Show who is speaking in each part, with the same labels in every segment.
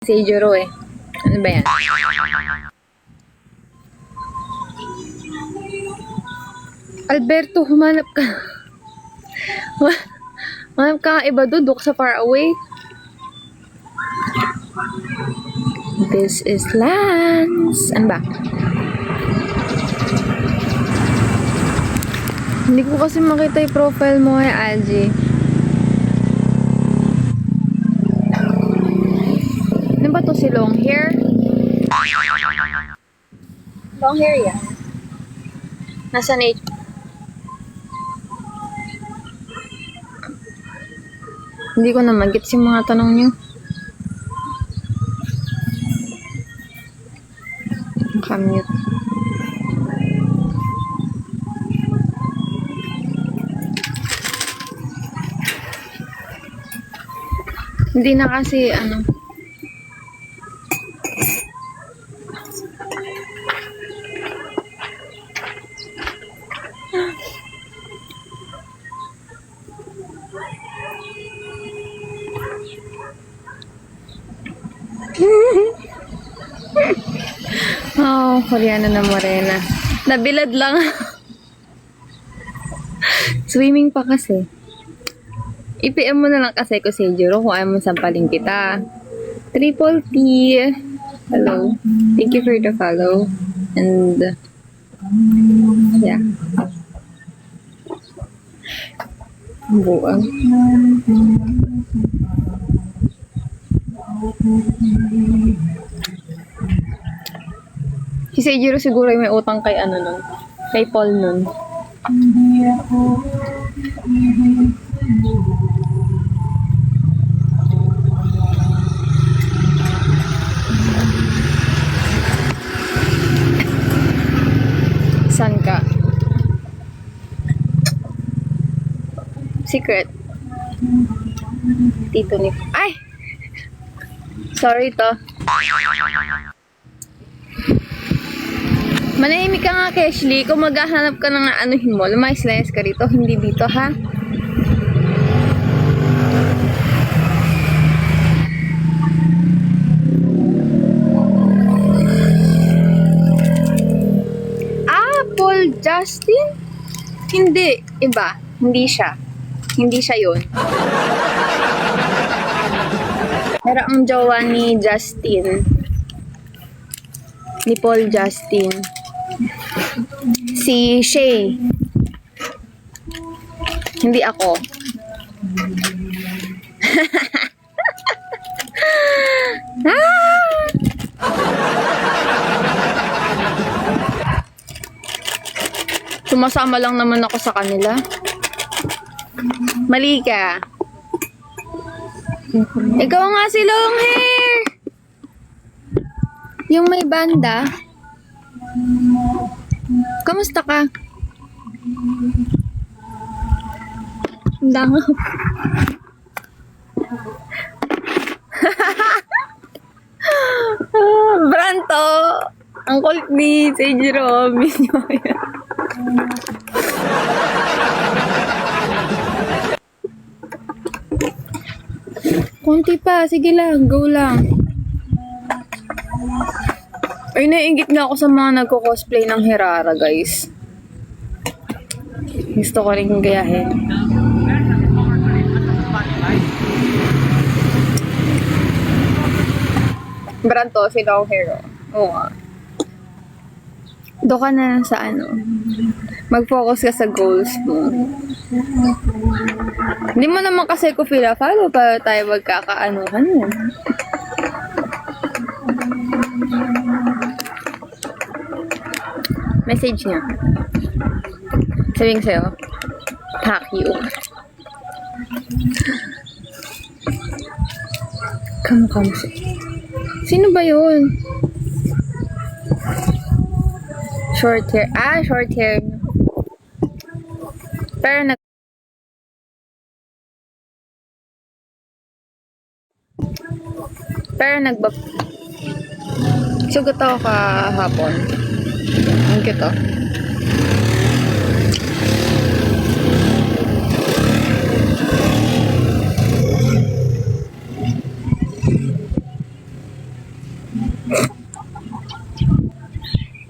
Speaker 1: Si Juro eh. Ano ba yan? Alberto, humanap ka. Humanap ka nga iba doon. Duk sa far away. This is Lance. Ano ba? Hindi ko kasi makita yung profile mo kay Algie. Ano ba to si long hair? Long hair yan. Nasa nature. Hindi ko na mag-gets yung mga tanong niyo. Nakamute. Hindi na kasi ano. Oh, Koreana na morena. Nabilad lang. Swimming pa kasi. I-PM mo na lang kasi ko si Juro kung ayaw mo sampalin kita. Triple T. Hello. Thank you for the follow. And, yeah. Buang. Si Seijiro siguro may utang kay ano nun. Kay Paul nun. San ka? Secret. Tito ni... Ay! Sorry to. Manahimik ka nga, Keshley. Kung maghahanap ka ng anuhin mo, lumayas-layas ka rito. Hindi dito, ha? Ah, Paul Justin? Hindi. Iba. Hindi siya. Hindi siya yun. Pero ang jowa ni Justin, ni Paul Justin, si Shay. Hindi ako. Sumasama lang naman ako sa kanila. Mali ka. Ikaw nga si long hair. Yung may banda. Kamusta ka? Dangaw. Branto! Ang kulit ni Seijiro. Miss nyo yan. Konti pa. Sige lang. Go lang. Ay, naiingit nga ako sa mga nagko-cosplay ng Hirara, guys. Gusto ko rin gayahin. Branto, si long hair. Oo nga. Doon ka na sa ano. Mag-focus ka sa goals mo. Hindi mo naman kasi ko follow para tayo magkakaanuhan mo. Message niya. Sabihin ko sa'yo, hack you. Come. Sino ba yun? Short hair. Ah, short hair. Pero sugot ako kahapon. Ang cute oh.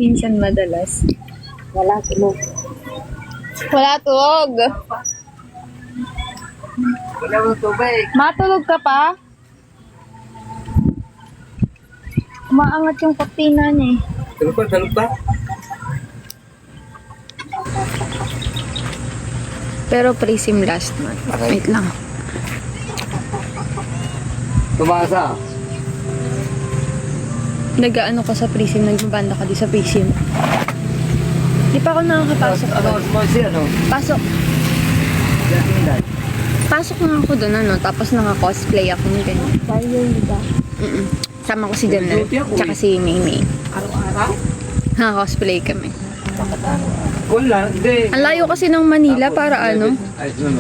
Speaker 1: Minsan madalas.
Speaker 2: Wala tulog.
Speaker 1: Wala tulog.
Speaker 2: Wala mo tubig.
Speaker 1: Matulog ka pa? Umaangat yung kortina niya eh.
Speaker 2: Tulog pa?
Speaker 1: Pero pre-sim last month.
Speaker 2: Okay.
Speaker 1: Wait lang.
Speaker 2: Tumasa.
Speaker 1: Nag-ano ka sa pre-sim, nagbabanda ka di sa pre-sim. Di pa ako nakakapasok.
Speaker 2: Ano?
Speaker 1: Pasok. Pasok na ako doon, ano, tapos naka-cosplay ako ng ganyan.
Speaker 2: Tayo ba?
Speaker 1: Sama ko si Janelle, tsaka si Mimi.
Speaker 2: Araw-araw?
Speaker 1: Naka-cosplay kami.
Speaker 2: Wala, hindi.
Speaker 1: Ang layo kasi ng Manila para ano,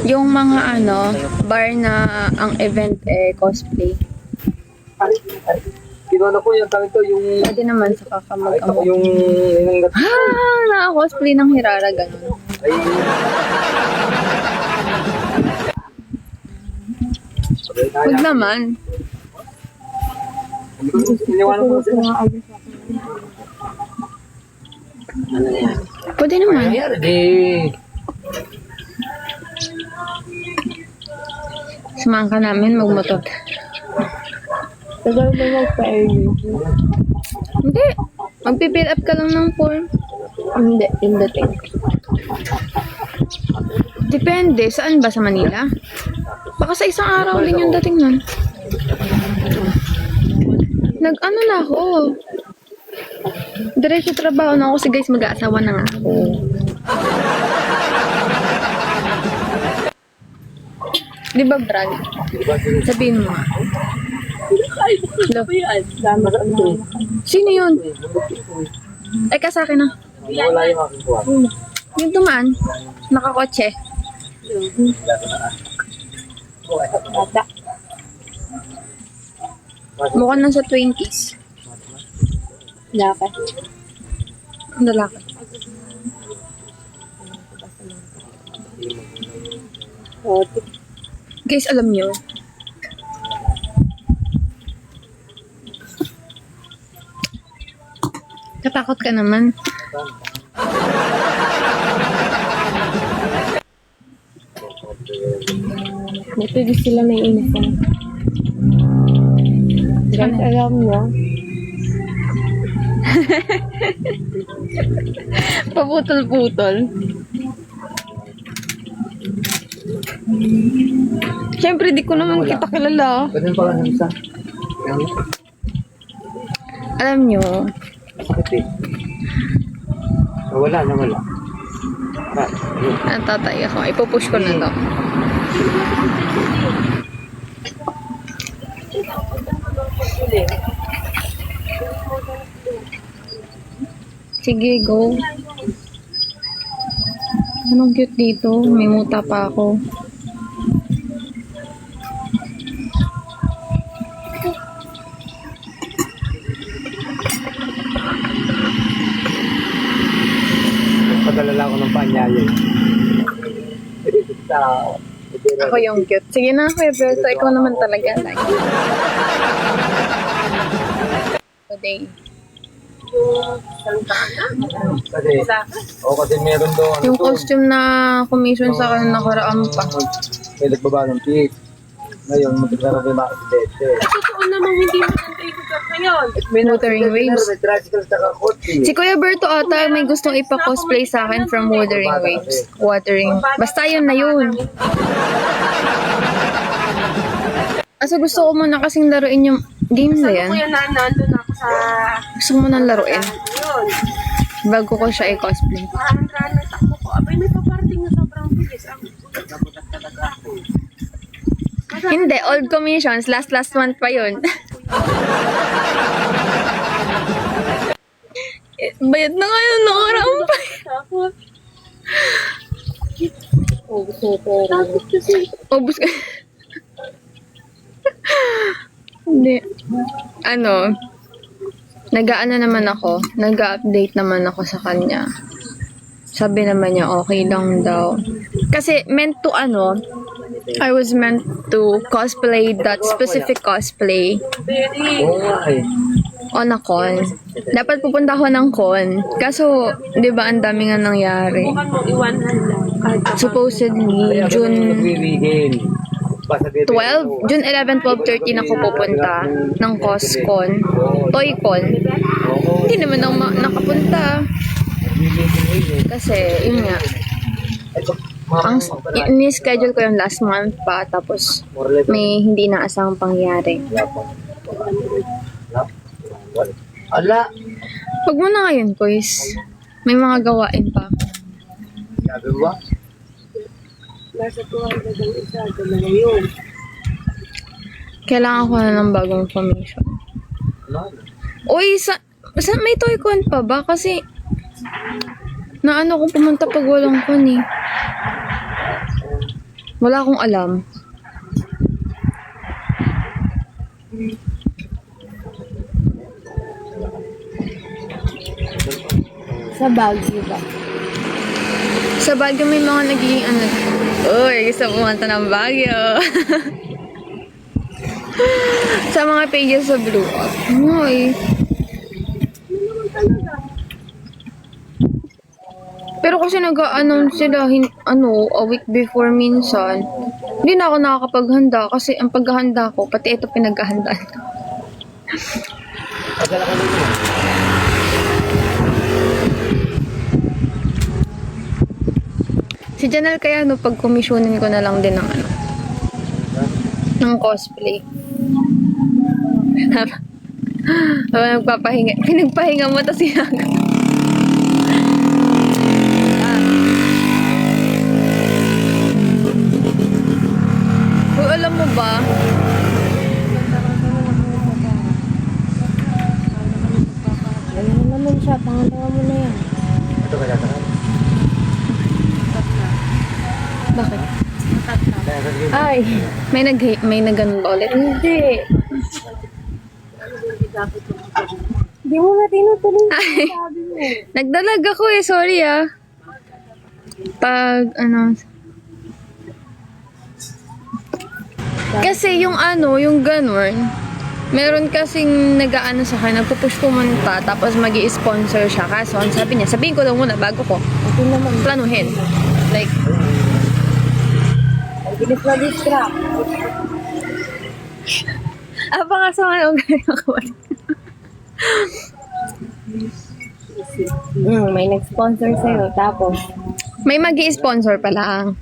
Speaker 1: yung mga ano, bar na ang event eh, cosplay.
Speaker 2: Kinuha ko yung tawag to, yung...
Speaker 1: Pwede naman sa
Speaker 2: Ito
Speaker 1: kakamag-amok.
Speaker 2: yung...
Speaker 1: Naka-cosplay ng Hirara, ganun.
Speaker 2: Ay...
Speaker 1: Huwag naman.
Speaker 2: Iniwanan ko sila. Ano yan?
Speaker 1: Pwede naman.
Speaker 2: Di...
Speaker 1: Samahan ka namin magmotor.
Speaker 2: Tagal ba magpa-airway?
Speaker 1: Hindi. Magpipill up ka lang ng form.
Speaker 2: Hindi, in the tank.
Speaker 1: Depende. Saan ba? Sa Manila? Baka sa isang araw din yung dating nun. Nag-ano na ako. Diretso trabaho na ako kasi guys, mag-aasawa na nga ako. Di ba, Brad? Sabihin mo nga. Hello? Sino yun? Ay, ka sa akin na.
Speaker 2: Wala yung aking kuha.
Speaker 1: Yung tumaan. Nakakotse.
Speaker 2: Bata.
Speaker 1: Mukhang nasa 20s.
Speaker 2: Laka.
Speaker 1: Ang lalaki. Guys, alam nyo, katakot ka naman.
Speaker 2: Buti di sila may uniform. Guys, alam nyo,
Speaker 1: Paputol-putol. Siyempre, di ko naman kita kilala.
Speaker 2: ganun pala ng isa.
Speaker 1: Alam nyo,
Speaker 2: Sakit eh. Wala.
Speaker 1: natatay ako. Ipupush ko na to. Sige, go. Anong cute dito? May muta pa ako.
Speaker 2: Padalala ko ng panyayo eh.
Speaker 1: Ako yung cute. Sige na, Kuya Berto. Ikaw naman talaga. Like. Today.
Speaker 2: Kasi meron doon.
Speaker 1: Yung costume na commission sa akin nakaraan pa.
Speaker 2: May nagbaba ng cake. Ngayon, magkakaroon may makakasete.
Speaker 3: Totoo namang hindi maganda yung lugar ngayon.
Speaker 1: Wuthering Waves.
Speaker 2: May tricycle sa kakotse.
Speaker 1: Si Kuya Berto ata may gustong ipa-cosplay sa akin from Wuthering Waves. Wuthering. Basta yun na yun. Asa gusto ko muna kasing laruin yung game na yan.
Speaker 3: Kuya, nandun ako sa...
Speaker 1: Gusto ko muna laruin.
Speaker 3: Yun.
Speaker 1: Bago ko siya i-cosplay.
Speaker 3: Parang ng takbo ko. Abay, may paparating na sobrang bilis. Ang nabutat talaga ako.
Speaker 1: Hindi, old commissions. Last month pa yun. Bayad na ngayon, nakaraan pa.
Speaker 3: Tapos,
Speaker 2: Tapos
Speaker 3: kasi,
Speaker 1: Obus ka. Hindi. Ano, nag-aano naman ako. Nag-update naman ako sa kanya. Sabi naman niya, okay lang daw. Kasi meant to I was meant to cosplay that specific cosplay.
Speaker 3: very,
Speaker 2: Oo nga eh.
Speaker 1: O na con. Dapat pupunta ako ng con. Kaso, di ba, ang dami nga nangyari.
Speaker 3: Bukan mo iwanan lang. Kahit pa
Speaker 1: Supposedly, June
Speaker 2: Nagwiwigil. Basta bebe.
Speaker 1: 12, June 11, 12, 13 ako pupunta ng COSCON. ToyCon. Hindi naman ako nakapunta. Kasi, yun nga. Ni-schedule ko yung last month pa, tapos may hindi naasang pangyari.
Speaker 2: Ala!
Speaker 1: Huwag mo na ngayon, Kois. May mga gawain pa.
Speaker 2: Sabi mo ba?
Speaker 3: nasa 200 ang isa, dalawa yun.
Speaker 1: Kailangan ko na ng bagong formation.
Speaker 2: Ano?
Speaker 1: Uy, may ToyCon pa ba? Kasi, naano kung pumunta pag walang con eh. Wala akong alam.
Speaker 3: Sa Baguio ba?
Speaker 1: Sa Baguio may mga nagiging ano. Uy, gusto pumunta ng Baguio. Sa mga pages sa Blue Up. Uy. Pero kasi nag-a-announce sila, a week before minsan. Hindi na ako nakakapaghanda kasi ang paghahanda ko, pati ito pinaghahandaan ko.
Speaker 2: Pagdala ko dito.
Speaker 1: Si Janelle kaya pag-commissionin ko na lang din ng ng cosplay. Nagpapahinga. Pinagpahinga mo to siya. Uy, alam mo ba?
Speaker 3: Alam mo naman siya, pangalawa mo na yan.
Speaker 2: Ito ka data.
Speaker 1: Bakit?
Speaker 2: Kaya sabihin mo.
Speaker 1: Ay, may nag-ganun ba ulit? Hindi.
Speaker 3: Hindi mo na tinutuloy
Speaker 1: Ay,
Speaker 3: sabi mo.
Speaker 1: nagdalag ako eh. Sorry ah. Pag, Kasi yung yung ganun, meron kasing nag-aano sa akin, nagpupush pumunta, tapos mag-i-sponsor siya. Kaso, ang sabi niya, sabihin ko lang muna bago ko
Speaker 3: Ito naman.
Speaker 1: planuhin. Like,
Speaker 3: Ang bilis na distract.
Speaker 1: apa nga sa mga ugali ng kapatid.
Speaker 3: May nag-sponsor sa'yo. Tapos,
Speaker 1: May mag-i-sponsor pa lang.